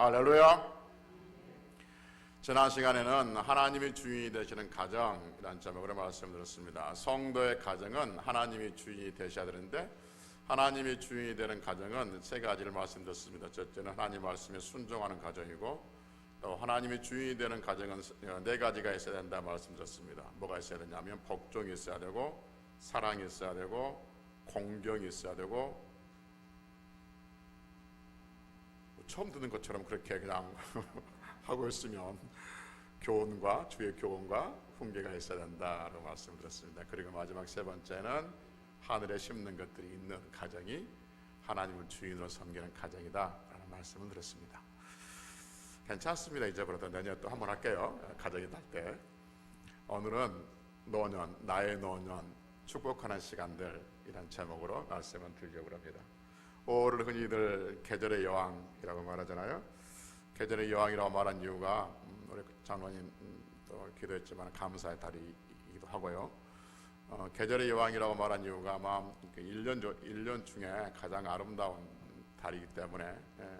할렐루야. 지난 시간에는 하나님이 주인이 되시는 가정이라는 제목으로 말씀드렸습니다. 성도의 가정은 하나님이 주인이 되셔야 되는데 하나님이 주인이 되는 가정은 세 가지를 말씀드렸습니다. 첫째는 하나님 말씀에 순종하는 가정이고, 또 하나님이 주인이 되는 가정은 네 가지가 있어야 된다 말씀드렸습니다. 뭐가 있어야 되냐면 복종이 있어야 되고, 사랑이 있어야 되고, 공경이 있어야 되고, 처음 듣는 것처럼 그렇게 그냥 하고 있으면 교훈과 주의 교훈과 훈계가 있어야 된다고 말씀드렸습니다. 그리고 마지막 세 번째는 하늘에 심는 것들이 있는 가정이 하나님을 주인으로 섬기는 가정이다 라는 말씀을 드렸습니다. 괜찮습니다. 이제부터 내년에 또 한번 할게요. 가정이 날 때. 오늘은 노년, 나의 노년, 축복하는 시간들 이란 제목으로 말씀을 드리려고 합니다. 5월을 흔히들 계절의 여왕이라고 말하잖아요. 계절의 여왕이라고 말한 이유가 우리 장로님 또 기도했지만 감사의 달이기도 하고요. 계절의 여왕이라고 말한 이유가 아마 1년 중에 가장 아름다운 달이기 때문에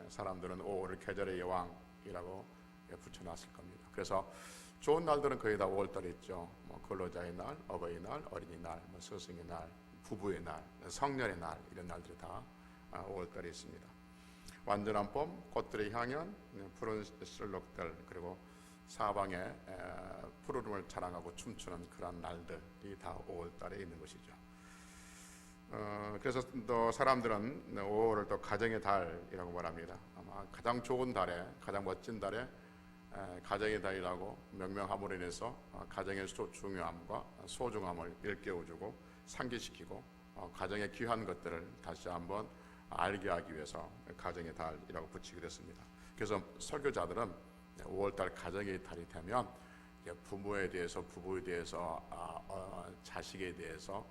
사람들은 5월을 계절의 여왕이라고 붙여놨을 겁니다. 그래서 좋은 날들은 거의 다 5월달에 있죠. 근로자의 날, 어버이날, 어린이날, 스승의 날, 부부의 날, 성년의 날 이런 날들이 다 5월달에 있습니다. 완전한 봄, 꽃들의 향연, 푸른 실록들, 그리고 사방에 푸르름을 자랑하고 춤추는 그런 날들이 다 5월달에 있는 것이죠. 그래서 또 사람들은 5월을 또 가정의 달이라고 말합니다. 아마 가장 좋은 달에, 가장 멋진 달에 가정의 달이라고 명명함으로 인해서 가정의 중요함과 소중함을 일깨워주고 상기시키고 가정의 귀한 것들을 다시 한번 알게 하기 위해서 가정의 달이라고 붙이게 됐습니다. 그래서 설교자들은 5월달 가정의 달이 되면 부모에 대해서, 부부에 대해서, 자식에 대해서,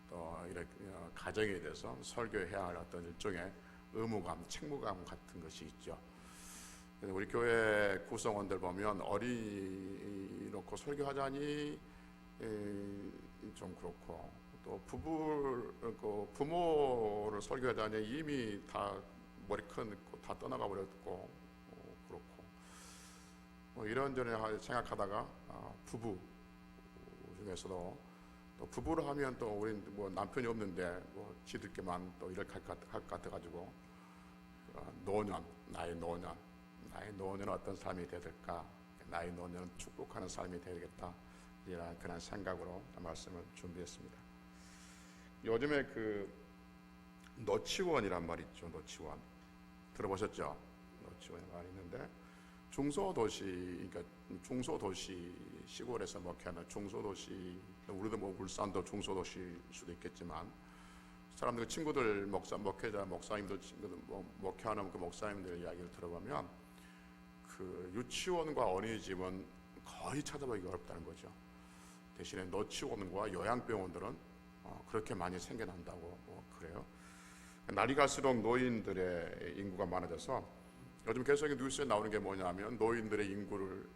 또 이렇게 가정에 대해서 설교해야 할 어떤 일종의 의무감, 책무감 같은 것이 있죠. 우리 교회 구성원들 보면 어린이 놓고 설교하자니 좀 그렇고, 또 부모를 설교하자니 이미 다 머리 큰 다 떠나가 버렸고 그렇고 이런저런 생각하다가 부부 중에서도 또 부부를 하면 또 우린 남편이 없는데 지들께만 또 이렇게 할 것 같아 가지고 나의 노년은 어떤 삶이 되야 될까? 나의 노년은 축복하는 삶이 되야겠다. 이런 그런 생각으로 말씀을 준비했습니다. 요즘에 노치원이란 말 있죠. 노치원 들어보셨죠? 노치원이라는 말이 있는데 중소도시, 그러니까 중소도시 시골에서 목회하는 중소도시, 우리도 울산도 중소도시일 수도 있겠지만 사람들 친구들 목회자 목사님들 목회하는 그 목사님들 이야기를 들어보면 유치원과 어린이집은 거의 찾아보기 어렵다는 거죠. 대신에 노치원과 요양병원들은 그렇게 많이 생겨난다고 그래요. 날이 갈수록 노인들의 인구가 많아져서 요즘 계속 뉴스에 나오는 게 뭐냐면 노인들의 인구를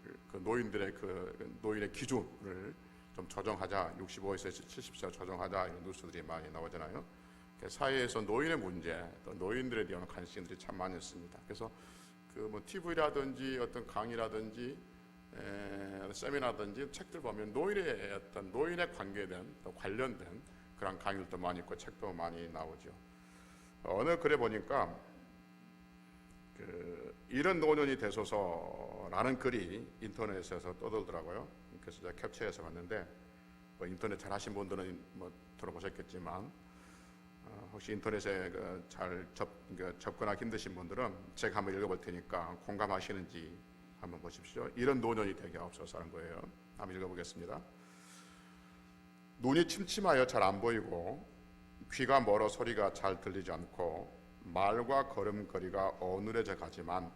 노인의 기준을 좀 조정하자, 65세에서 70세 조정하자 이런 뉴스들이 많이 나오잖아요. 사회에서 노인의 문제, 또 노인들에 대한 관심들이 참 많이 있습니다. 그래서 TV라든지 어떤 강의라든지 세미나든지 책들 보면 노인에 관계된 또 관련된 그런 강의들도 많이 있고 책도 많이 나오죠. 어느 글에 보니까 이런 노년이 되소서라는 글이 인터넷에서 떠돌더라고요. 그래서 제가 캡처해서 봤는데 인터넷 잘 하신 분들은 들어보셨겠지만 혹시 인터넷에 잘 접근하기 힘드신 분들은 제가 한번 읽어볼 테니까 공감하시는지 한번 보십시오. 이런 노년이 되게 없어서 하는 거예요. 한번 읽어보겠습니다. 눈이 침침하여 잘 안 보이고 귀가 멀어 소리가 잘 들리지 않고 말과 걸음걸이가 어눌해져 가지만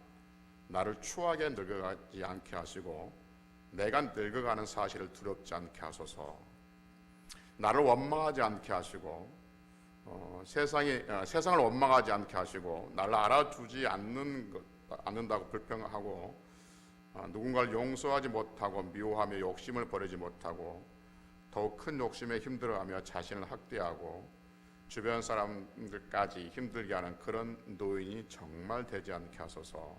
나를 추하게 늙어가지 않게 하시고 내가 늙어가는 사실을 두렵지 않게 하소서. 나를 원망하지 않게 하시고 세상을 원망하지 않게 하시고 나를 알아주지 않는다고 불평하고 누군가를 용서하지 못하고 미워하며 욕심을 버리지 못하고 더욱 큰 욕심에 힘들어하며 자신을 학대하고 주변 사람들까지 힘들게 하는 그런 노인이 정말 되지 않게 하소서.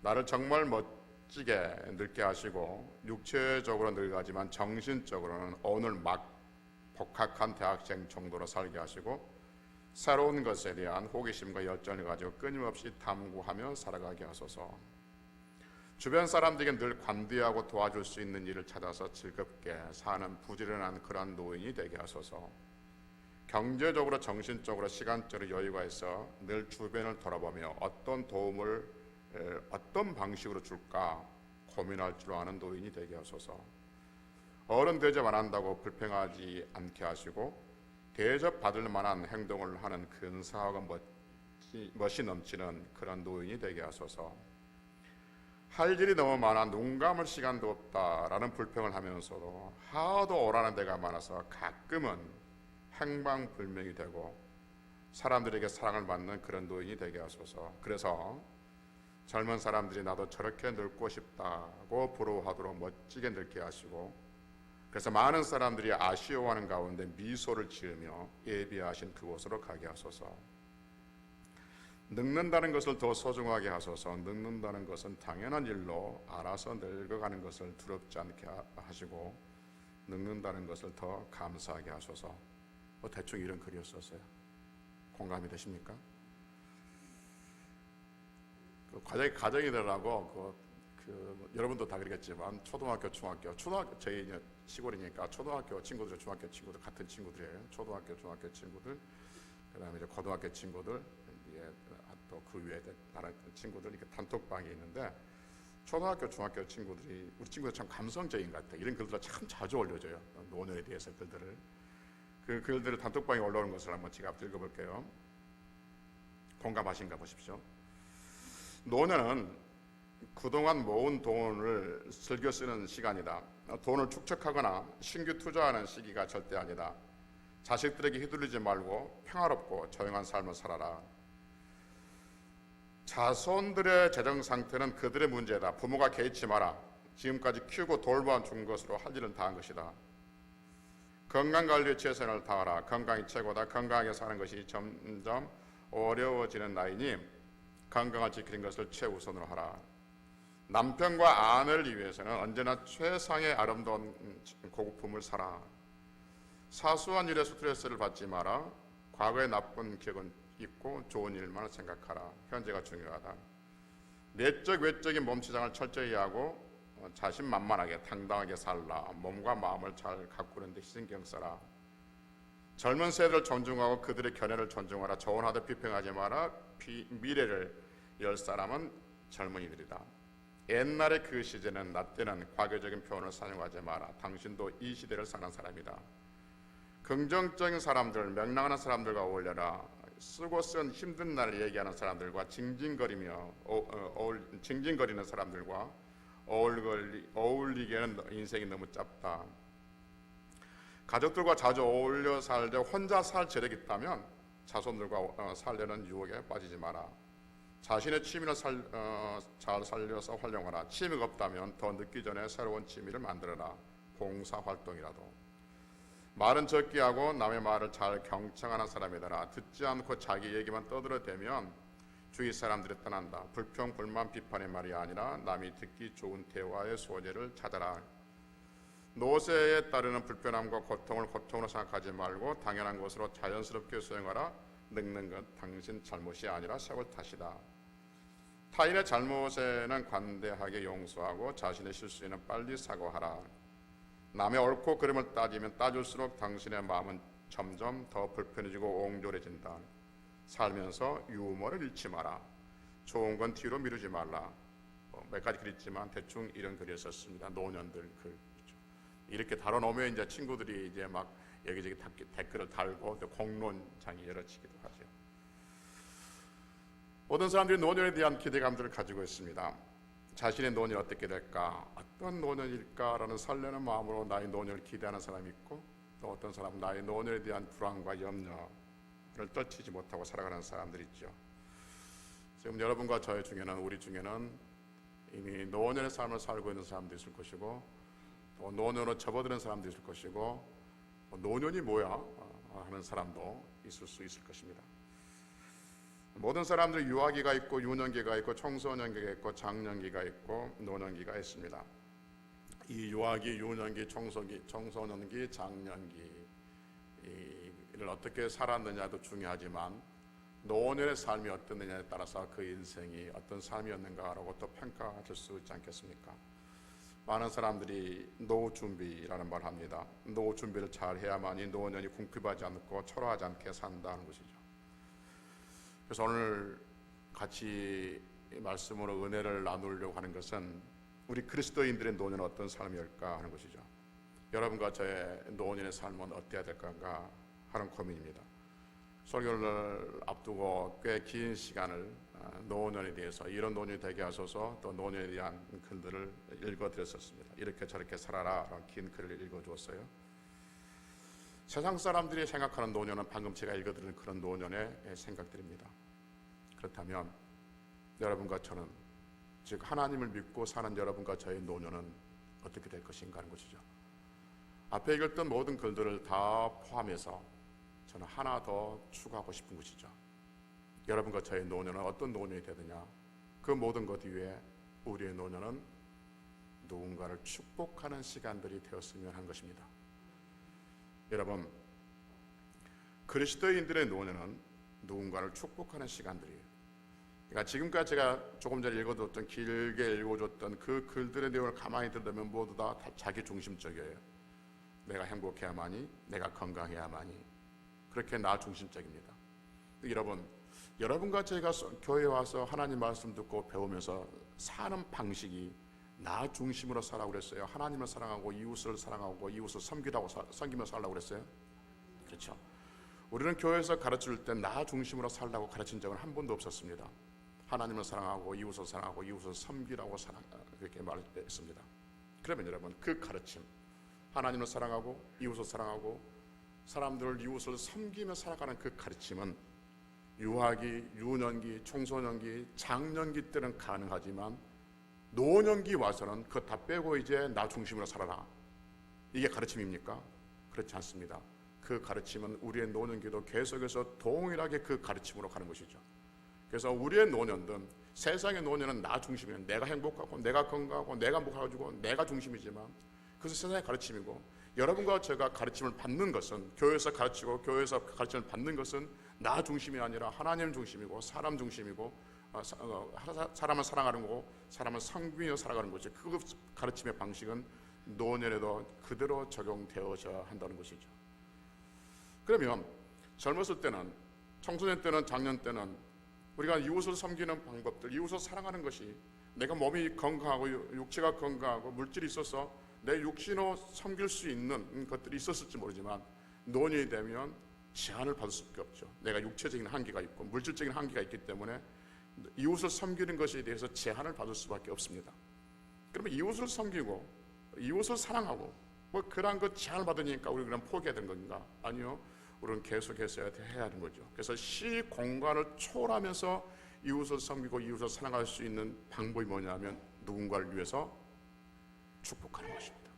나를 정말 멋지게 늙게 하시고 육체적으로 늙어가지만 정신적으로는 오늘 막 복학한 대학생 정도로 살게 하시고 새로운 것에 대한 호기심과 열정을 가지고 끊임없이 탐구하며 살아가게 하소서. 주변 사람들에게 늘 관대하고 도와줄 수 있는 일을 찾아서 즐겁게 사는 부지런한 그런 노인이 되게 하소서. 경제적으로 정신적으로 시간적으로 여유가 있어 늘 주변을 돌아보며 어떤 도움을 어떤 방식으로 줄까 고민할 줄 아는 노인이 되게 하소서. 어른 대접 안 한다고 불평하지 않게 하시고 대접받을 만한 행동을 하는 근사하고 멋이 넘치는 그런 노인이 되게 하소서. 할 일이 너무 많아 눈 감을 시간도 없다라는 불평을 하면서도 하도 오라는 데가 많아서 가끔은 행방불명이 되고 사람들에게 사랑을 받는 그런 노인이 되게 하소서. 그래서 젊은 사람들이 나도 저렇게 늙고 싶다고 부러워하도록 멋지게 늙게 하시고, 그래서 많은 사람들이 아쉬워하는 가운데 미소를 지으며 예비하신 그곳으로 가게 하소서. 늙는다는 것을 더 소중하게 하소서. 늙는다는 것은 당연한 일로 알아서 늙어가는 것을 두렵지 않게 하시고 늙는다는 것을 더 감사하게 하소서. 대충 이런 글이었었어요. 공감이 되십니까? 가정이들하고 여러분도 다 그러겠지만 초등학교, 중학교 저희 이제 시골이니까 초등학교 친구들, 중학교 친구들 같은 친구들이에요. 초등학교, 중학교 친구들, 그다음에 이제 고등학교 친구들, 또 그 위에 다른 친구들 이렇게 단톡방이 있는데 초등학교, 중학교 친구들이 우리 친구들 참 감성적인 것 같아요. 이런 글들을 참 자주 올려줘요. 노년에 대해서 글들을. 그 글들을 단톡방에 올라오는 것을 한번 제가 읽어볼게요. 공감하신가 보십시오. 노년은 그동안 모은 돈을 즐겨 쓰는 시간이다. 돈을 축적하거나 신규 투자하는 시기가 절대 아니다. 자식들에게 휘둘리지 말고 평화롭고 조용한 삶을 살아라. 자손들의 재정 상태는 그들의 문제다. 부모가 개의치 마라. 지금까지 키우고 돌보아 준 것으로 할 일은 다 한 것이다. 건강관리에 최선을 다하라. 건강이 최고다. 건강하게 사는 것이 점점 어려워지는 나이니 건강을 지키는 것을 최우선으로 하라. 남편과 아내를 위해서는 언제나 최상의 아름다운 고급품을 사라. 사소한 일에 스트레스를 받지 마라. 과거의 나쁜 기억은 잊고 좋은 일만 생각하라. 현재가 중요하다. 내적 외적인 몸치장을 철저히 하고 자신만만하게 당당하게 살라. 몸과 마음을 잘 가꾸는 데 희생경 써라. 젊은 세대를 존중하고 그들의 견해를 존중하라. 조언하되 비평하지 마라. 미래를 열 사람은 젊은이들이다. 옛날의 그 시제는 나 때는 과거적인 표현을 사용하지 마라. 당신도 이 시대를 사는 사람이다. 긍정적인 사람들, 명랑한 사람들과 어울려라. 쓰고 쓴 힘든 날을 얘기하는 사람들과 징징거리는 사람들과 어울리기에는 인생이 너무 짧다. 가족들과 자주 어울려 살되 혼자 살 재력이 있다면 자손들과 살려는 유혹에 빠지지 마라. 자신의 취미를 잘 살려서 활용하라. 취미가 없다면 더 늦기 전에 새로운 취미를 만들어라. 봉사활동이라도. 말은 적게 하고 남의 말을 잘 경청하는 사람이 되라. 듣지 않고 자기 얘기만 떠들어대면 주위 사람들이 떠난다. 불평, 불만, 비판의 말이 아니라 남이 듣기 좋은 대화의 소재를 찾아라. 노쇠에 따르는 불편함과 고통을 고통으로 생각하지 말고 당연한 것으로 자연스럽게 수용하라. 늙는 것 당신 잘못이 아니라 세월 탓이다. 타인의 잘못에는 관대하게 용서하고 자신의 실수에는 빨리 사과하라. 남의 옳고 그름을 따지면 따질수록 당신의 마음은 점점 더 불편해지고 옹졸해진다. 살면서 유머를 잃지 마라. 좋은 건 뒤로 미루지 말라. 몇 가지 글 있지만 대충 이런 글을 썼습니다. 노년들 글. 이렇게 다뤄놓으면 이제 친구들이 이제 막 여기저기 댓글을 달고 또 공론장이 열어지기도 하죠. 모든 사람들이 노년에 대한 기대감들을 가지고 있습니다. 자신의 노년이 어떻게 될까, 어떤 노년일까라는 설레는 마음으로 나의 노년을 기대하는 사람이 있고, 또 어떤 사람은 나의 노년에 대한 불안과 염려를 떨치지 못하고 살아가는 사람들이 있죠. 지금 여러분과 저희 중에는, 우리 중에는 이미 노년의 삶을 살고 있는 사람도 있을 것이고, 또 노년으로 접어드는 사람도 있을 것이고, 노년이 뭐야 하는 사람도 있을 수 있을 것입니다. 모든 사람들이 유아기가 있고 유년기가 있고 청소년기가 있고 장년기가 있고 노년기가 있습니다. 이 유아기, 유년기, 청소년기, 장년기를 어떻게 살았느냐도 중요하지만 노년의 삶이 어떻느냐에 따라서 그 인생이 어떤 삶이었는가라고 또 평가할 수 있지 않겠습니까? 많은 사람들이 노후 준비라는 말을 합니다. 노후 준비를 잘 해야만이 노년이 궁핍하지 않고 초라하지 않게 산다는 것이죠. 그래서 오늘 같이 말씀으로 은혜를 나누려고 하는 것은 우리 그리스도인들의 노년은 어떤 삶일까 하는 것이죠. 여러분과 저의 노년의 삶은 어때야 될까 하는 고민입니다. 설교를 앞두고 꽤 긴 시간을 노년에 대해서 이런 노년이 되게 하소서 또 노년에 대한 글들을 읽어드렸었습니다. 이렇게 저렇게 살아라 라는 긴 글을 읽어주었어요. 세상 사람들이 생각하는 노년은 방금 제가 읽어드린 그런 노년의 생각들입니다. 그렇다면 여러분과 저는, 즉 하나님을 믿고 사는 여러분과 저의 노년은 어떻게 될 것인가 하는 것이죠. 앞에 읽었던 모든 글들을 다 포함해서 저는 하나 더 추가하고 싶은 것이죠. 여러분과 저의 노년은 어떤 노년이 되느냐, 그 모든 것 위에 우리의 노년은 누군가를 축복하는 시간들이 되었으면 하는 것입니다. 여러분, 그리스도인들의 노년은 누군가를 축복하는 시간들이에요. 그러니까 지금까지 제가 조금 전에 읽어줬던, 길게 읽어줬던 그 글들의 내용을 가만히 들으면 모두 다 자기 중심적이에요. 내가 행복해야만이, 내가 건강해야만이, 그렇게 나 중심적입니다. 여러분과 제가 교회에 와서 하나님 말씀 듣고 배우면서 사는 방식이 나 중심으로 살라고 그랬어요. 하나님을 사랑하고 이웃을 사랑하고 이웃을 섬기며 살라고 그랬어요. 그렇죠. 우리는 교회에서 가르칠 때 나 중심으로 살라고 가르친 적은 한 번도 없었습니다. 하나님을 사랑하고 이웃을 사랑하고 이웃을 섬기라고 그렇게 말했습니다. 그러면 여러분, 그 가르침, 하나님을 사랑하고 이웃을 사랑하고 사람들을 이웃을 섬기며 살아가는 그 가르침은 유아기, 유년기, 청소년기, 장년기 때는 가능하지만 노년기 와서는 그거 다 빼고 이제 나 중심으로 살아라, 이게 가르침입니까? 그렇지 않습니다. 그 가르침은 우리의 노년기도 계속해서 동일하게 그 가르침으로 가는 것이죠. 그래서 우리의 노년든 세상의 노년은 나 중심이에요. 내가 행복하고 내가 건강하고 내가 가지고 내가 중심이지만 그것은 세상의 가르침이고, 여러분과 제가 가르침을 받는 것은, 교회에서 가르치고 교회에서 가르침을 받는 것은 나 중심이 아니라 하나님 중심이고 사람 중심이고, 사람을 사랑하는 거고 사람을 섬기며 살아가는 거죠. 그 가르침의 방식은 노년에도 그대로 적용되어져야 한다는 것이죠. 그러면 젊었을 때는, 청소년 때는, 장년 때는 우리가 이웃을 섬기는 방법들, 이웃을 사랑하는 것이, 내가 몸이 건강하고 육체가 건강하고 물질이 있어서 내 육신으로 섬길 수 있는 것들이 있었을지 모르지만 노년이 되면 제한을 받을 수밖에 없죠. 내가 육체적인 한계가 있고 물질적인 한계가 있기 때문에 이웃을 섬기는 것에 대해서 제한을 받을 수밖에 없습니다. 그러면 이웃을 섬기고 이웃을 사랑하고 그러한 것 제한을 받으니까 우리 그냥 포기해야 되는 건가? 아니요. 우리는 계속해서 해야 하는 거죠. 그래서 시 공간을 초월하면서 이웃을 섬기고 이웃을 사랑할 수 있는 방법이 뭐냐면 누군가를 위해서 축복하는 것입니다.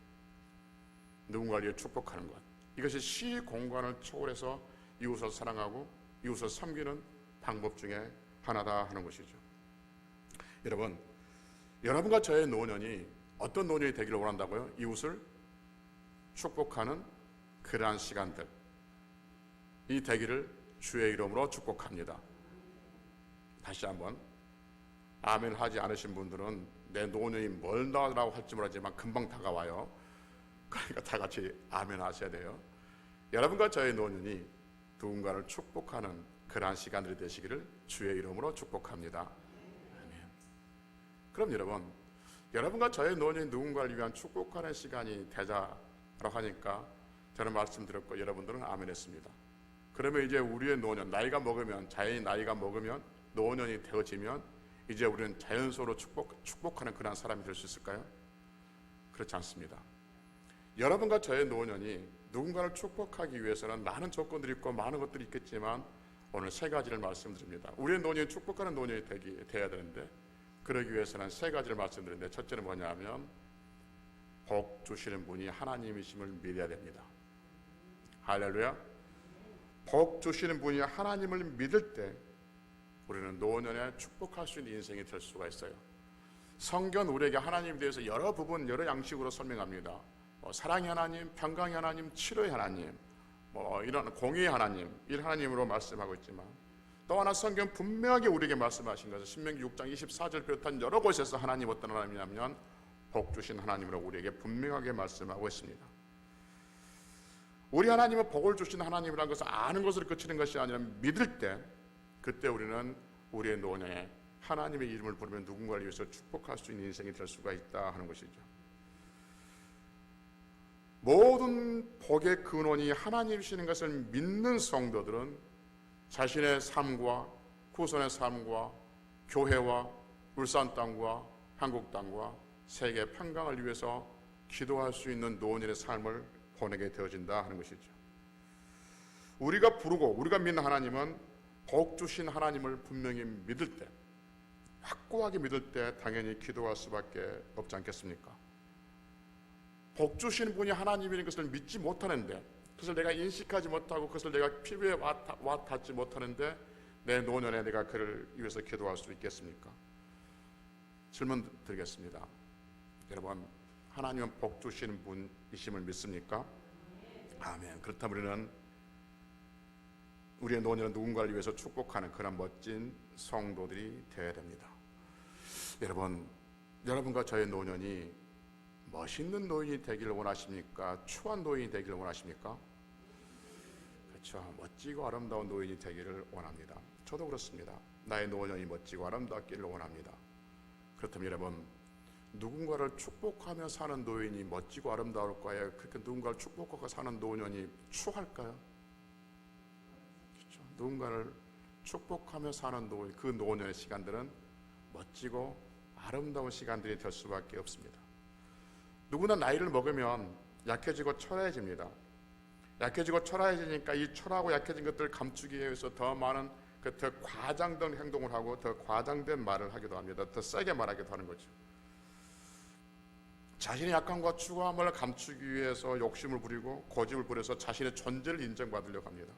누군가를 위해 축복하는 것, 이것이 시 공간을 초월해서 이웃을 사랑하고 이웃을 섬기는 방법 중에 하나다 하는 것이죠. 여러분과 저의 노년이 어떤 노년이 되기를 원한다고요? 이웃을 축복하는 그러한 시간들, 이 되기를 주의 이름으로 축복합니다. 다시 한번, 아멘 하지 않으신 분들은 내 노년이 멀다라고 할지 모르지만 금방 다가와요. 그러니까 다 같이 아멘 하셔야 돼요. 여러분과 저의 노년이 누군가를 축복하는 그러한 시간들이 되시기를 주의 이름으로 축복합니다. 아멘. 그럼 여러분과 저의 노년이 누군가를 위한 축복하는 시간이 되자라고 하니까 저는 말씀드렸고 여러분들은 아멘 했습니다. 그러면 이제 우리의 노년, 나이가 먹으면, 자연히 나이가 먹으면, 노년이 되어지면 이제 우리는 자연스러로 축복하는 그런 사람이 될 수 있을까요? 그렇지 않습니다. 여러분과 저의 노년이 누군가를 축복하기 위해서는 많은 조건들이 있고 많은 것들이 있겠지만 오늘 세 가지를 말씀드립니다. 우리의 노년이 축복하는 노년이 되어야 되는데, 그러기 위해서는 세 가지를 말씀드리는데, 첫째는 뭐냐면 복 주시는 분이 하나님이심을 믿어야 됩니다. 할렐루야. 복 주시는 분이 하나님을 믿을 때 우리는 노년에 축복할 수 있는 인생이 될 수가 있어요. 성경 우리에게 하나님에 대해서 여러 부분 여러 양식으로 설명합니다. 사랑의 하나님, 평강의 하나님, 치료의 하나님, 이런 공의의 하나님, 이 하나님으로 말씀하고 있지만 또 하나 성경 분명하게 우리에게 말씀하신 것은 신명기 6장 24절 비롯한 여러 곳에서 하나님 어떤 하나님이냐면 복 주신 하나님으로 우리에게 분명하게 말씀하고 있습니다. 우리 하나님은 복을 주신 하나님이라는 것을 아는 것으로 그치는 것이 아니라 믿을 때, 그때 우리는 우리의 노년에 하나님의 이름을 부르며 누군가를 위해서 축복할 수 있는 인생이 될 수가 있다 하는 것이죠. 모든 복의 근원이 하나님이시는 것을 믿는 성도들은 자신의 삶과 후손의 삶과 교회와 울산 땅과 한국 땅과 세계 평강을 위해서 기도할 수 있는 노년의 삶을 보내게 되어진다 하는 것이죠. 우리가 부르고 우리가 믿는 하나님은 복 주신 하나님을 분명히 믿을 때, 확고하게 믿을 때 당연히 기도할 수밖에 없지 않겠습니까? 복 주시는 분이 하나님이라는 것을 믿지 못하는데, 그것을 내가 인식하지 못하고 그것을 내가 피부에 와 닿지 못하는데 내 노년에 내가 그를 위해서 기도할 수 있겠습니까? 질문 드리겠습니다. 여러분, 하나님은 복 주시는 분이심을 믿습니까? 아멘. 그렇다면 우리는 우리의 노년은 누군가를 위해서 축복하는 그런 멋진 성도들이 되어야 됩니다. 여러분과 저의 노년이 멋있는 노인이 되기를 원하십니까? 추한 노인이 되기를 원하십니까? 그렇죠. 멋지고 아름다운 노인이 되기를 원합니다. 저도 그렇습니다. 나의 노년이 멋지고 아름답기를 원합니다. 그렇다면 여러분, 누군가를 축복하며 사는 노인이 멋지고 아름다울까요? 그렇게 누군가를 축복하고 사는 노년이 추할까요? 그렇죠. 누군가를 축복하며 사는 노인, 그 노년의 시간들은 멋지고 아름다운 시간들이 될 수밖에 없습니다. 누구나 나이를 먹으면 약해지고 초라해집니다. 약해지고 초라해지니까 이 초라하고 약해진 것들을 감추기 위해서 더 많은 더 과장된 행동을 하고 더 과장된 말을 하기도 합니다. 더 세게 말하기도 하는 거죠. 자신의 약함과 추구함을 감추기 위해서 욕심을 부리고 고집을 부려서 자신의 존재를 인정받으려고 합니다.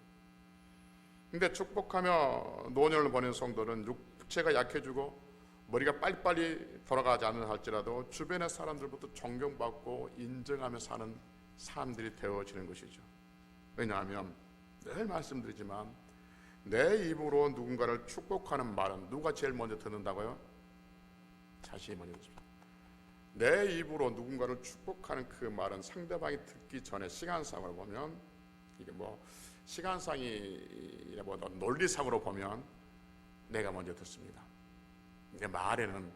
근데 축복하며 노년을 보낸 성도는 육체가 약해지고 머리가 빨리빨리 돌아가지 않는 할지라도 주변의 사람들부터 존경받고 인정하며 사는 사람들이 되어지는 것이죠. 왜냐하면 늘 말씀드리지만 내 입으로 누군가를 축복하는 말은 누가 제일 먼저 듣는다고요? 자신이 먼저 듣습니다. 내 입으로 누군가를 축복하는 그 말은 상대방이 듣기 전에 시간상으로 보면 이게 시간상이 논리상으로 보면 내가 먼저 듣습니다. 내 말에는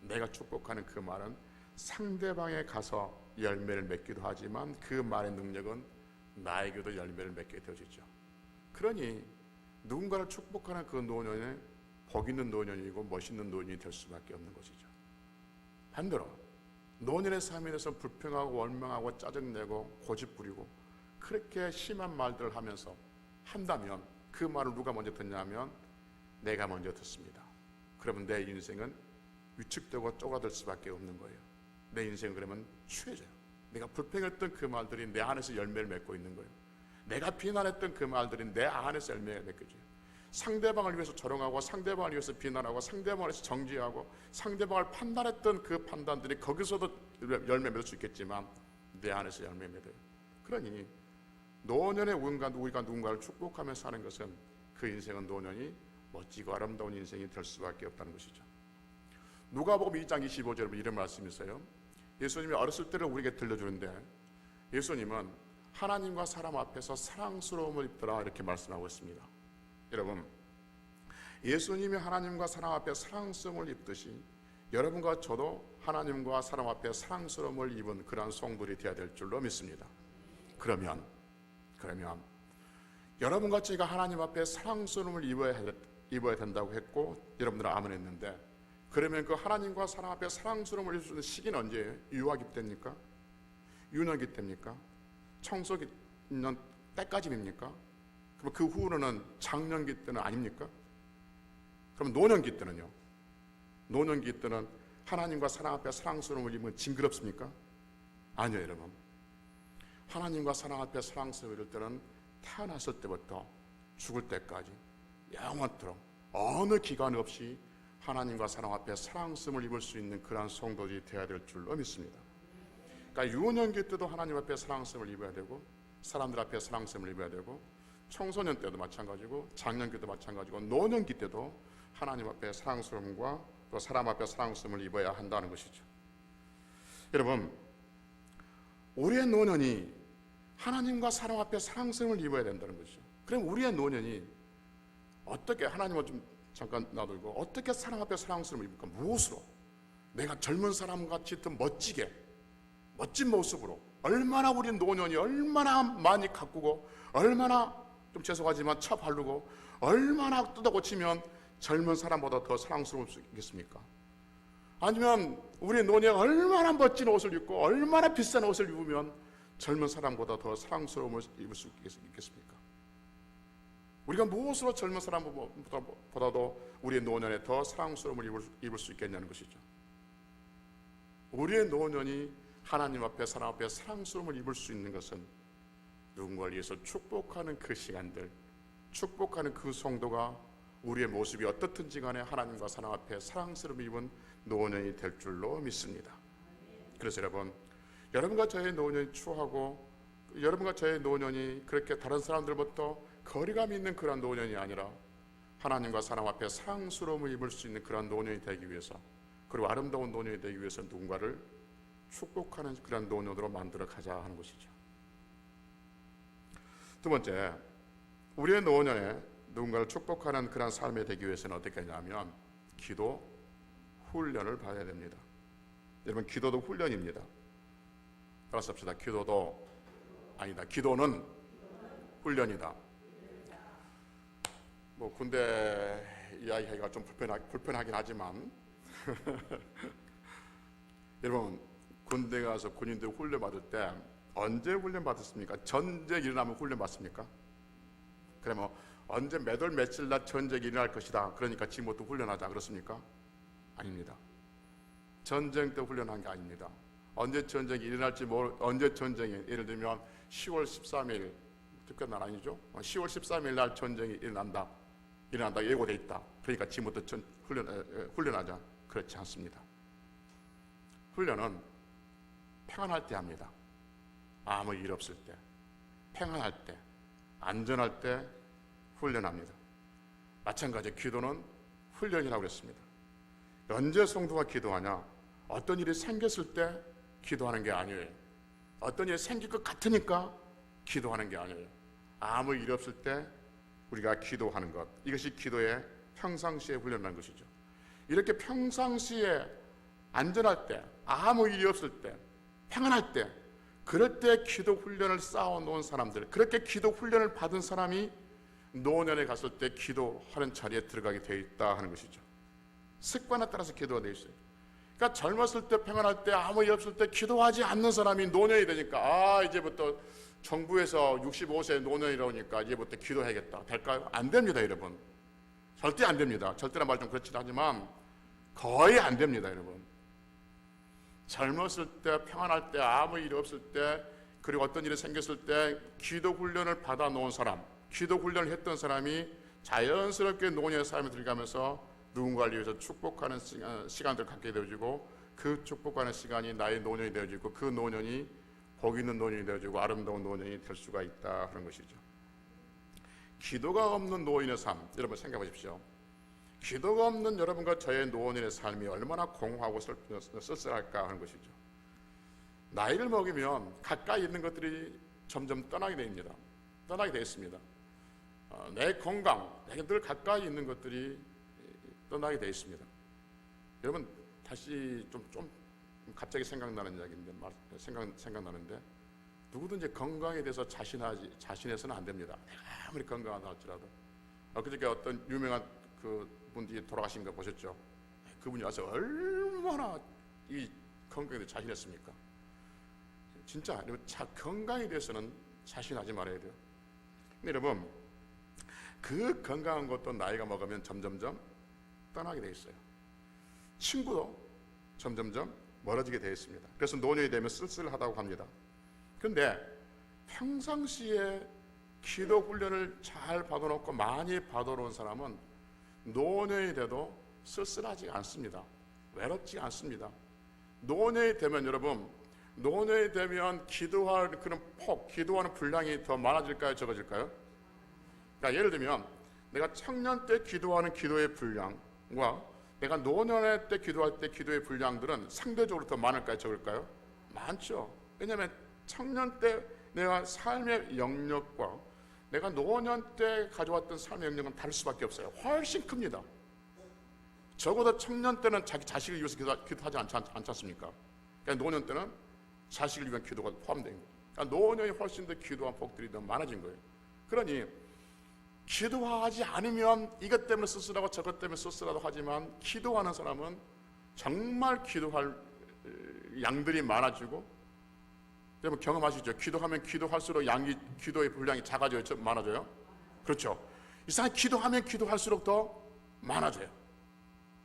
내가 축복하는 그 말은 상대방에 가서 열매를 맺기도 하지만 그 말의 능력은 나에게도 열매를 맺게 되어지죠. 그러니 누군가를 축복하는 그 노년에 복 있는 노년이고 멋있는 노년이 될 수밖에 없는 것이죠. 반대로 노년의 삶에 대해서 불평하고 원망하고 짜증내고 고집부리고 그렇게 심한 말들을 하면서 한다면 그 말을 누가 먼저 듣냐면 내가 먼저 듣습니다. 그러면 내 인생은 위축되고 쪼그라들 수밖에 없는 거예요. 내 인생은 그러면 추해져요. 내가 불평했던 그 말들이 내 안에서 열매를 맺고 있는 거예요. 내가 비난했던 그 말들이 내 안에서 열매를 맺거든요. 상대방을 위해서 조롱하고 상대방을 위해서 비난하고 상대방을 위해서 정죄하고 상대방을 판단했던 그 판단들이 거기서도 열매 맺을 수 있겠지만 내 안에서 열매 맺어요. 그러니 노년에 우리가 누군가를 축복하며 사는 것은 그 인생은 노년이 멋지고 아름다운 인생이 될 수밖에 없다는 것이죠. 누가복음 2장 25절에 이런 말씀이 있어요. 예수님이 어렸을 때를 우리에게 들려주는데 예수님은 하나님과 사람 앞에서 사랑스러움을 입더라 이렇게 말씀하고 있습니다. 여러분, 예수님이 하나님과 사람 앞에 사랑스러움을 입듯이 여러분과 저도 하나님과 사람 앞에 사랑스러움을 입은 그러한 성도들이 되어야 될 줄로 믿습니다. 그러면 여러분과 제가 하나님 앞에 사랑스러움을 입어야 된다고 했고 여러분들은 아멘 했는데, 그러면 그 하나님과 사람 앞에 사랑스러움을 입을 수 있는 시기는 언제예요? 유아기 때입니까? 유년기 때입니까? 청소기 있는 때까지입니까? 그럼 그 후로는 장년기 때는 아닙니까? 그럼 노년기 때는요? 노년기 때는 하나님과 사람 앞에 사랑스러움을 입으면 징그럽습니까? 아니요, 여러분. 하나님과 사람 앞에 사랑스러움을 입을 때는 태어났을 때부터 죽을 때까지 영원토록 어느 기간 없이 하나님과 사람 앞에 사랑스러움을 입을 수 있는 그러한 성도들이 되어야 될 줄로 믿습니다. 그러니까 유년기 때도 하나님 앞에 사랑스러움을 입어야 되고, 사람들 앞에 사랑스러움을 입어야 되고, 청소년 때도 마찬가지고, 장년기 때도 마찬가지고, 노년기 때도 하나님 앞에 사랑스러움과 또 사람 앞에 사랑스러움을 입어야 한다는 것이죠. 여러분, 우리의 노년이 하나님과 사람 앞에 사랑스러움을 입어야 된다는 것이죠. 그럼 우리의 노년이 어떻게, 하나님을 좀 잠깐 놔두고 어떻게 사람 앞에 사랑스러움을 입을까? 무엇으로? 내가 젊은 사람같이 더 멋지게, 멋진 모습으로, 얼마나 우리 노년이 얼마나 많이 가꾸고, 얼마나 좀 죄송하지만 차 바르고, 얼마나 뜯어 고치면 젊은 사람보다 더 사랑스러울 수 있겠습니까? 아니면 우리 노년에 얼마나 멋진 옷을 입고 얼마나 비싼 옷을 입으면 젊은 사람보다 더 사랑스러움을 입을 수 있겠습니까? 우리가 무엇으로 젊은 사람보다도 우리의 노년에 더 사랑스러움을 입을 수 있겠냐는 것이죠. 우리의 노년이 하나님 앞에, 사람 앞에 사랑스러움을 입을 수 있는 것은 누군가를 위해서 축복하는 그 시간들, 축복하는 그 성도가 우리의 모습이 어떻든지 간에 하나님과 사람 앞에 사랑스러움을 입은 노년이 될 줄로 믿습니다. 그래서 여러분, 여러분과 저의 노년이 추하고, 여러분과 저의 노년이 그렇게 다른 사람들부터 거리감 있는 그런 노년이 아니라 하나님과 사람 앞에 사랑스러움을 입을 수 있는 그런 노년이 되기 위해서, 그리고 아름다운 노년이 되기 위해서 누군가를 축복하는 그런 노년으로 만들어 가자 하는 것이죠. 두 번째, 우리의 노년에 누군가를 축복하는 그런 삶이 되기 위해서는 어떻게 하냐면 기도 훈련을 받아야 됩니다. 여러분, 기도도 훈련입니다. 따라서 합시다. 기도는 훈련이다. 뭐 군대 이야기하기가 좀 불편하긴 하지만 여러분, 군대 가서 군인들 훈련 받을 때 언제 훈련 받았습니까? 전쟁 일어나면 훈련 받습니까? 그러면 언제 몇 월 며칠 날 전쟁이 일어날 것이다, 그러니까 지금부터 훈련하자, 그렇습니까? 아닙니다. 전쟁 때 훈련한 게 아닙니다. 언제 전쟁이 일어날지 언제 전쟁이, 예를 들면 10월 13일 특별 날 아니죠? 10월 13일 날 전쟁이 일어난다 예고돼 있다, 그러니까 지금부터 훈련하자, 그렇지 않습니다. 훈련은 평안할 때 합니다. 아무 일 없을 때, 평안할 때, 안전할 때 훈련합니다. 마찬가지 기도는 훈련이라고 했습니다. 언제 성도가 기도하냐? 어떤 일이 생겼을 때 기도하는 게 아니에요. 어떤 일이 생길 것 같으니까 기도하는 게 아니에요. 아무 일 없을 때 우리가 기도하는 것, 이것이 기도의 평상시에 훈련하는 것이죠. 이렇게 평상시에 안전할 때, 아무 일이 없을 때, 평안할 때, 그럴 때 기도 훈련을 쌓아놓은 사람들, 그렇게 기도 훈련을 받은 사람이 노년에 갔을 때 기도하는 자리에 들어가게 되어 있다 하는 것이죠. 습관에 따라서 기도가 되어 있어요. 그러니까 젊었을 때, 평안할 때, 아무 일 없을 때 기도하지 않는 사람이 노년이 되니까 이제부터 정부에서 65세 노년이라니까 이제부터 기도해야겠다, 될까요? 안 됩니다, 여러분. 절대 안 됩니다. 절대란 말 좀 그렇긴 하지만 거의 안 됩니다, 여러분. 젊었을 때, 평안할 때, 아무 일이 없을 때, 그리고 어떤 일이 생겼을 때 기도 훈련을 받아 놓은 사람, 기도 훈련을 했던 사람이 자연스럽게 노년의 삶에 들어가면서 누군가를 위해서 축복하는 시간들을 갖게 되어지고, 그 축복하는 시간이 나의 노년이 되어지고, 그 노년이 복 있는 노년이 되어지고 아름다운 노년이 될 수가 있다 하는 것이죠. 기도가 없는 노인의 삶, 여러분 생각해 보십시오. 기도가 없는 여러분과 저의 노년의 삶이 얼마나 공허하고 쓸쓸할까 하는 것이죠. 나이를 먹으면 가까이 있는 것들이 점점 떠나게 됩니다. 떠나게 되어 있습니다. 내 건강, 내게 늘 가까이 있는 것들이 떠나게 되어 있습니다. 여러분, 다시 좀 갑자기 생각나는 이야기인데, 생각나는데, 누구든지 건강에 대해서 자신해서는 안 됩니다. 내가 아무리 건강하다 할지라도. 그저께 어떤 유명한 그 분들이 돌아가신 거 보셨죠? 그분이 와서 얼마나 이 건강에 대해서 자신했습니까? 진짜 건강에 대해서는 자신하지 말아야 돼요. 근데 여러분, 그 건강한 것도 나이가 먹으면 점점점 떠나게 돼 있어요. 친구도 점점점 멀어지게 되어 있습니다. 그래서 노년이 되면 쓸쓸하다고 합니다. 그런데 평상시에 기도 훈련을 잘 받아놓고 많이 받아놓은 사람은 노년이 돼도 쓸쓸하지 않습니다. 외롭지 않습니다. 노년이 되면 여러분, 노년이 되면 기도할 그런 기도하는 분량이 더 많아질까요? 적어질까요? 그러니까 예를 들면 내가 청년 때 기도하는 기도의 분량과 내가 노년의 때 기도할 때 기도의 분량들은 상대적으로 더 많을까요? 적을까요? 많죠. 왜냐하면 청년 때 내가 삶의 영역과 내가 노년 때 가져왔던 삶의 영역은 다를 수밖에 없어요. 훨씬 큽니다. 적어도 청년 때는 자기 자식을 위해서 기도하지 않지 않습니까? 그러니까 노년 때는 자식을 위한 기도가 포함된 거예요. 그러니까 노년이 훨씬 더 기도한 폭들이 더 많아진 거예요. 그러니 기도하지 않으면 이것 때문에 쓸쓸하고 저것 때문에 쓸쓸하고 하지만 기도하는 사람은 정말 기도할 양들이 많아지고, 여러분 경험하시죠? 기도하면 기도할수록 기도의 분량이 작아져요? 많아져요? 그렇죠. 이상하게 기도하면 기도할수록 더 많아져요.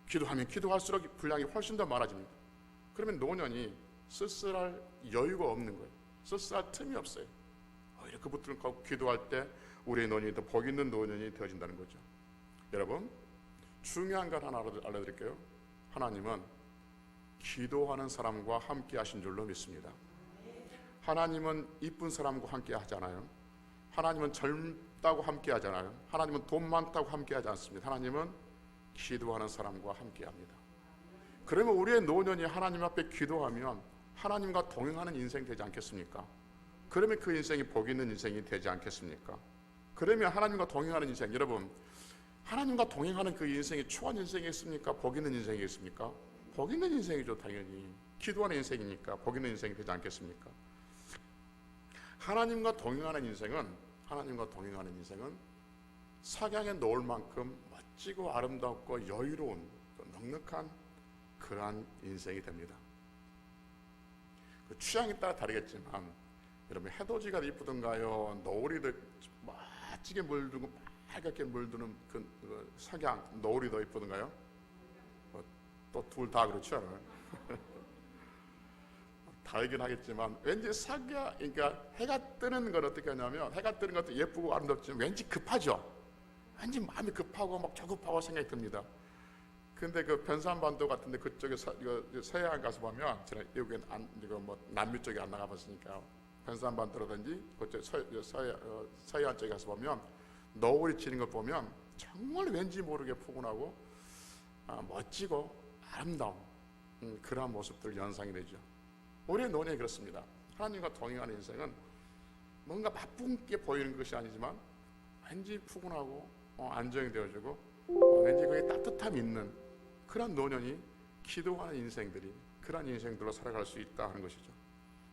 기도하면 기도할수록 분량이 훨씬 더 많아집니다. 그러면 노년이 쓸쓸할 여유가 없는 거예요. 쓸쓸할 틈이 없어요. 오히려 그분들은 기도할 때 우리의 노년이 더 복 있는 노년이 되어진다는 거죠. 여러분, 중요한 걸 하나 알려드릴게요. 하나님은 기도하는 사람과 함께 하신 줄로 믿습니다. 하나님은 이쁜 사람과 함께 하잖아요. 하나님은 젊다고 함께 하잖아요. 하나님은 돈 많다고 함께 하지 않습니다. 하나님은 기도하는 사람과 함께 합니다. 그러면 우리의 노년이 하나님 앞에 기도하면 하나님과 동행하는 인생이 되지 않겠습니까? 그러면 그 인생이 복 있는 인생이 되지 않겠습니까? 그러면 하나님과 동행하는 인생, 여러분 하나님과 동행하는 그 인생이 추한 인생이 있습니까? 복 있는 인생이 있습니까? 복 있는 인생이죠. 당연히 기도하는 인생이니까 복 있는 인생이 되지 않겠습니까? 하나님과 동행하는 인생은 석양에 놓을 만큼 멋지고 아름답고 여유로운 넉넉한 그러한 인생이 됩니다. 그 취향에 따라 다르겠지만 여러분 해돋이가 이쁘던가요? 노을이 더 멋지게 물들고 빨갛게 물드는 그 석양, 노을이 더 이쁘던가요? 또 둘 다 그렇죠. 다르긴 하겠지만 왠지 그러니까 해가 뜨는 건 어떻게 하냐면 해가 뜨는 것도 예쁘고 아름답지만 왠지 급하죠. 왠지 마음이 급하고 막 조급하고 생각이 듭니다. 근데 그 변산반도 같은데 그쪽에 서해안 가서 보면 저는 여기는 남미 쪽에 안 나가봤으니까 변산반도라든지 그쪽 서해안 쪽에 가서 보면 노을이 지는 걸 보면 정말 왠지 모르게 포근하고 멋지고 아름다운 그러한 모습들 연상이 되죠. 우리의 노년이 그렇습니다. 하나님과 동행하는 인생은 뭔가 바쁘게 보이는 것이 아니지만 왠지 푸근하고 안정이 되어지고 왠지 거기에 따뜻함이 있는 그런 노년이 기도하는 인생들이 그런 인생들로 살아갈 수 있다 하는 것이죠.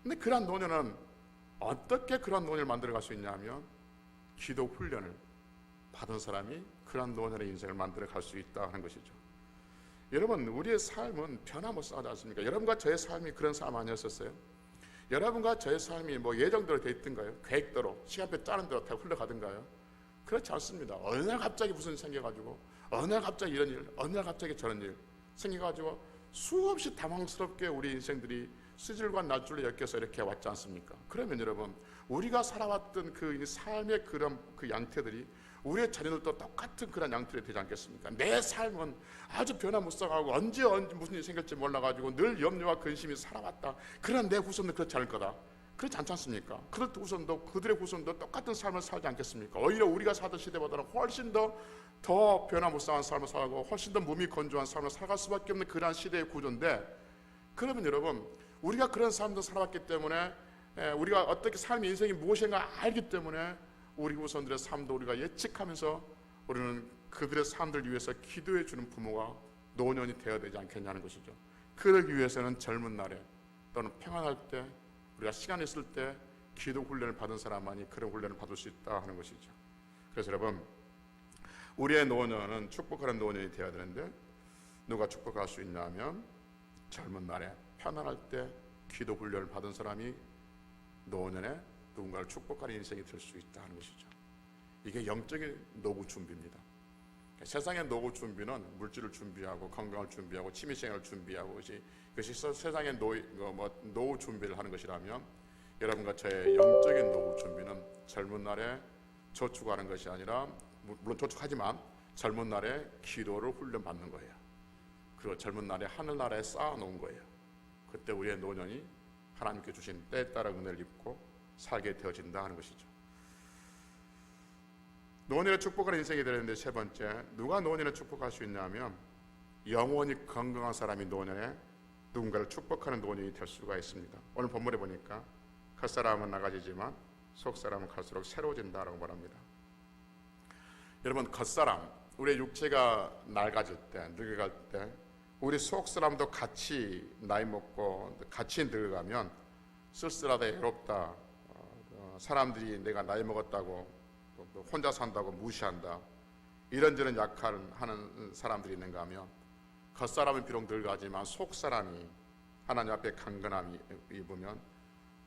근데 그런 노년은 어떻게 그런 노년을 만들어갈 수 있냐 하면 기도 훈련을 받은 사람이 그런 노년의 인생을 만들어갈 수 있다 하는 것이죠. 여러분 우리의 삶은 변함없이 하지 않습니까? 여러분과 저의 삶이 그런 삶 아니었었어요? 여러분과 저의 삶이 예정대로 돼 있던가요? 계획대로 시간표 짜는 대로 다 흘러가던가요? 그렇지 않습니다. 어느 날 갑자기 무슨 일 생겨가지고 어느 날 갑자기 이런 일, 어느 날 갑자기 저런 일 생겨가지고 수없이 당황스럽게 우리 인생들이 스질과 낮줄로 엮여서 이렇게 왔지 않습니까? 그러면 여러분 우리가 살아왔던 그 삶의 그런 그 양태들이 우리의 자녀들도 똑같은 그런 양태가 되지 않겠습니까? 내 삶은 아주 변화무쌍하고 언제 무슨 일이 생길지 몰라가지고 늘 염려와 근심이 살아왔다. 그런 내 후손도 그렇지 않을 거다. 그렇지 않지 않습니까? 그들의 후손도 똑같은 삶을 살지 않겠습니까? 오히려 우리가 살던 시대보다는 훨씬 더 변화무쌍한 삶을 살고 훨씬 더 몸이 건조한 삶을 살아갈 수밖에 없는 그러한 시대의 구조인데, 그러면 여러분 우리가 그런 삶도 살아왔기 때문에 우리가 어떻게 삶의 인생이 무엇인가 알기 때문에 우리 후손들의 삶도 우리가 예측하면서 우리는 그들의 삶들 위해서 기도해 주는 부모가 노년이 되어야 되지 않겠냐는 것이죠. 그러기 위해서는 젊은 날에 또는 평안할 때 우리가 시간이 있을 때 기도 훈련을 받은 사람만이 그런 훈련을 받을 수 있다 하는 것이죠. 그래서 여러분 우리의 노년은 축복하는 노년이 되어야 되는데 누가 축복할 수 있냐 하면 젊은 날에 편안할 때 기도 훈련을 받은 사람이 노년에 누군가를 축복하는 인생이 될 수 있다 하는 것이죠. 이게 영적인 노후 준비입니다. 세상의 노후 준비는 물질을 준비하고 건강을 준비하고 취미생활을 준비하고 그것이 세상의 노후 준비를 하는 것이라면 여러분과 저의 영적인 노후 준비는 젊은 날에 저축하는 것이 아니라 물론 저축하지만 젊은 날에 기도를 훈련받는 거예요. 그리고 젊은 날에 하늘나라에 쌓아놓은 거예요. 그때 우리의 노년이 하나님께 주신 때에 따라 은혜를 입고 살게 되어진다 하는 것이죠. 노년에 축복하는 인생이 되는데, 세 번째, 누가 노년에 축복할 수 있냐면 영원히 건강한 사람이 노년에 누군가를 축복하는 노년이 될 수가 있습니다. 오늘 본문에 보니까 겉사람은 나가지지만 속사람은 갈수록 새로워진다라고 말합니다. 여러분, 겉사람, 우리의 육체가 낡아질 때, 늙어갈 때 우리 속사람도 같이 나이 먹고 같이 늙어가면 쓸쓸하다, 외롭다, 사람들이 내가 나이 먹었다고 또 혼자 산다고 무시한다, 이런저런 약하는 사람들이 있는가 하면, 겉사람은 비록 늙어가지만 속사람이 하나님 앞에 강건함이 입으면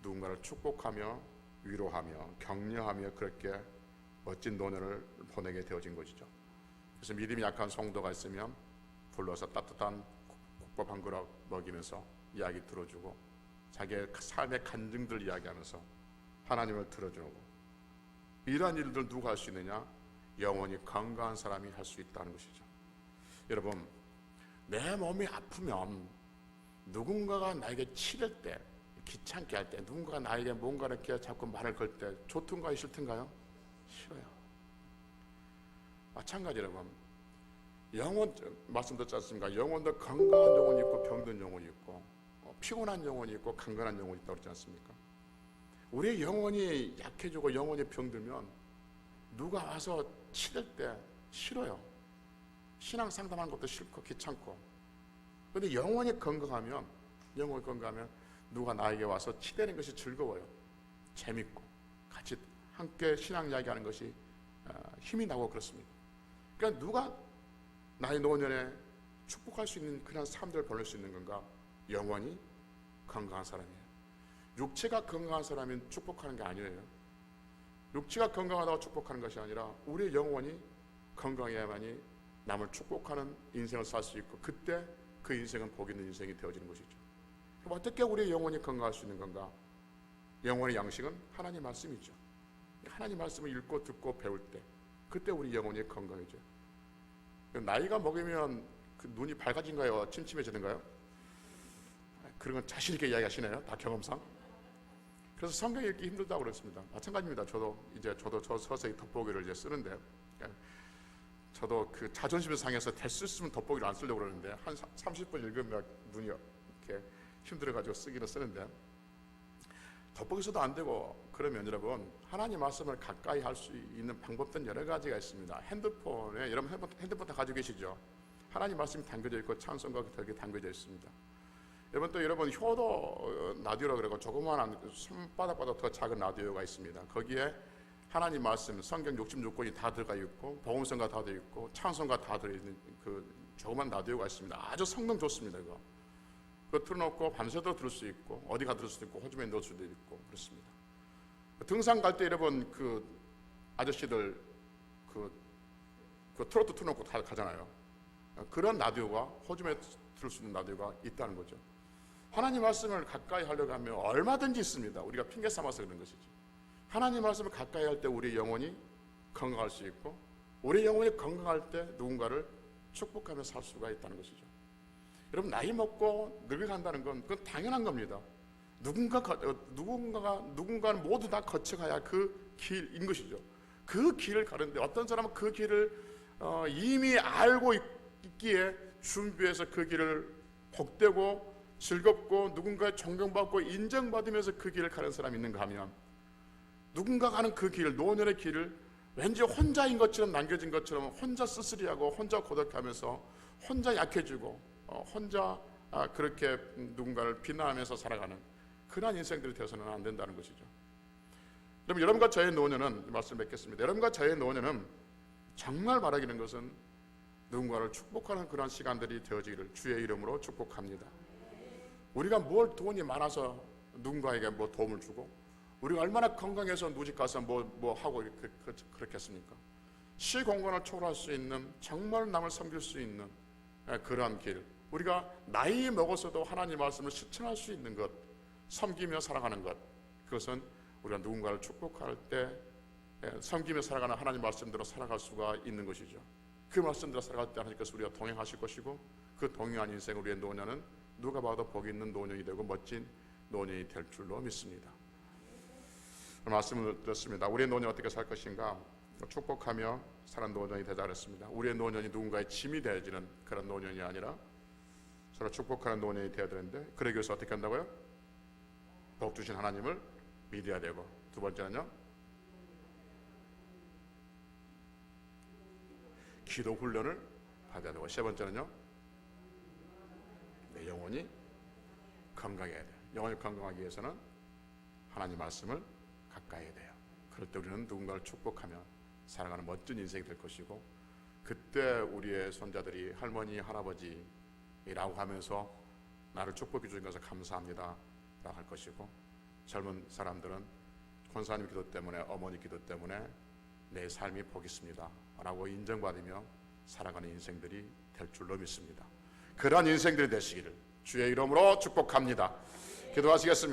누군가를 축복하며 위로하며 격려하며 그렇게 멋진 노년을 보내게 되어진 것이죠. 그래서 믿음이 약한 성도가 있으면 불러서 따뜻한 국밥 한 그릇 먹이면서 이야기 들어주고 자기의 삶의 간증들 이야기하면서 하나님을 들어주고, 이러한 일들 누가 할 수 있느냐? 영원히 건강한 사람이 할 수 있다는 것이죠. 여러분, 내 몸이 아프면 누군가가 나에게 치를 때, 귀찮게 할 때, 누군가가 나에게 뭔가 이렇게 자꾸 말을 걸 때 좋든가요, 싫든가요? 싫어요. 마찬가지. 여러분, 영혼 말씀드렸지 않습니까? 영혼도 건강한 영혼이 있고 병든 영혼이 있고 피곤한 영혼이 있고 강건한 영혼이 있다고 그러지 않습니까? 우리의 영혼이 약해지고 영혼이 병들면 누가 와서 치를 때 싫어요. 신앙 상담하는 것도 싫고 귀찮고. 그런데 영혼이 건강하면 누가 나에게 와서 치대는 것이 즐거워요. 재밌고 같이 함께 신앙 이야기하는 것이 힘이 나고 그렇습니다. 그러니까 누가 나의 노년에 축복할 수 있는 그런 삶들을 보낼 수 있는 건가? 영원히 건강한 사람이에요. 육체가 건강한 사람은 축복하는 게 아니에요. 육체가 건강하다고 축복하는 것이 아니라 우리의 영혼이 건강해야만이 남을 축복하는 인생을 살 수 있고, 그때 그 인생은 복 있는 인생이 되어지는 것이죠. 그럼 어떻게 우리의 영혼이 건강할 수 있는 건가? 영혼의 양식은 하나님 말씀이죠. 하나님 말씀을 읽고 듣고 배울 때 그때 우리 영혼이 건강해져요. 나이가 먹으면 그 눈이 밝아진가요? 침침해지는가요? 그런 건 자신 있게 이야기하시네요. 다 경험상. 그래서 성경 읽기 힘들다고 그랬습니다. 마찬가지입니다. 저도 서서히 돋보기를 이제 쓰는데, 저도 그 자존심을 상해서 될 수 있으면 돋보기를 안 쓰려고 그러는데 한 30분 읽으면 눈이 이렇게 힘들어가지고 쓰기는 쓰는데, 돋보기 써도 안 되고 그러면 여러분, 하나님 말씀을 가까이 할 수 있는 방법들은 여러 가지가 있습니다. 핸드폰에, 여러분 핸드폰 다 가지고 계시죠? 하나님 말씀이 담겨져 있고 찬송가 덕에 담겨져 있습니다. 여러분 효도 라디오라고 그러고 조그마한 손바닥보다 더 작은 라디오가 있습니다. 거기에 하나님 말씀, 성경 66권이 다 들어가 있고 복음성가 다 되어 있고 찬송가 다 들어있는 그 조그만 라디오가 있습니다. 아주 성능 좋습니다. 그거 틀어놓고 밤새도록 들을 수 있고 어디 가 들을 수도 있고 호주머니에 넣을 수도 있고 그렇습니다. 등산 갈 때 여러분 그 아저씨들 그 트로트 틀어놓고 다 가잖아요. 그런 라디오가, 호주머니에 들을 수 있는 라디오가 있다는 거죠. 하나님 말씀을 가까이 하려고 하면 얼마든지 있습니다. 우리가 핑계 삼아서 그런 것이지. 하나님 말씀을 가까이 할 때 우리 영혼이 건강할 수 있고, 우리 영혼이 건강할 때 누군가를 축복하며 살 수가 있다는 것이죠. 여러분, 나이 먹고 늙어간다는 건 그건 당연한 겁니다. 누군가는 모두 다 거쳐가야 그 길인 것이죠. 그 길을 가는데 어떤 사람은 그 길을 이미 알고 있기에 준비해서 그 길을 복되고 즐겁고 누군가의 존경받고 인정받으면서 그 길을 가는 사람이 있는가 하면, 누군가 가는 그 길, 노년의 길을 왠지 혼자인 것처럼 남겨진 것처럼 혼자 쓸쓸히하고 혼자 고독하면서 혼자 약해지고 혼자 그렇게 누군가를 비난하면서 살아가는 그런 인생들이 되어서는 안 된다는 것이죠. 그럼 여러분과 저의 노년은, 말씀 맺겠습니다. 여러분과 저의 노년은 정말 바라기는 것은 누군가를 축복하는 그런 시간들이 되어지기를 주의 이름으로 축복합니다. 우리가 뭘 돈이 많아서 누군가에게 뭐 도움을 주고, 우리가 얼마나 건강해서 누집 가서 뭐 하고 그렇겠습니까? 시공간을 초월할 수 있는, 정말 남을 섬길 수 있는 그러한 길, 우리가 나이 먹어서도 하나님 말씀을 실천할 수 있는 것, 섬기며 살아가는 것, 그것은 우리가 누군가를 축복할 때 섬기며 살아가는 하나님 말씀대로 살아갈 수가 있는 것이죠. 그 말씀대로 살아갈 때 하나님께서 우리와 동행하실 것이고 그 동행한 인생 우리의 노년은 누가 봐도 복이 있는 노년이 되고 멋진 노년이 될 줄로 믿습니다. 말씀을 드렸습니다. 우리의 노년 어떻게 살 것인가? 축복하며 사는 노년이 되자 그랬습니다. 우리의 노년이 누군가의 짐이 되어지는 그런 노년이 아니라 서로 축복하는 노년이 되어야 되는데, 그러기 위해서 어떻게 한다고요? 복 주신 하나님을 믿어야 되고, 두 번째는요, 기도 훈련을 받아야 되고, 세 번째는요, 내 영혼이 건강해야 돼요. 영혼이 건강하기 위해서는 하나님 말씀을 가까이 해야 돼요. 그럴 때 우리는 누군가를 축복하며 살아가는 멋진 인생이 될 것이고, 그때 우리의 손자들이 할머니, 할아버지라고 하면서 나를 축복해 주신 것을 감사합니다 라고 할 것이고, 젊은 사람들은 권사님 기도 때문에, 어머니 기도 때문에 내 삶이 복 있습니다 라고 인정받으며 살아가는 인생들이 될 줄로 믿습니다. 그러한 인생들이 되시기를 주의 이름으로 축복합니다. 기도하시겠습니다.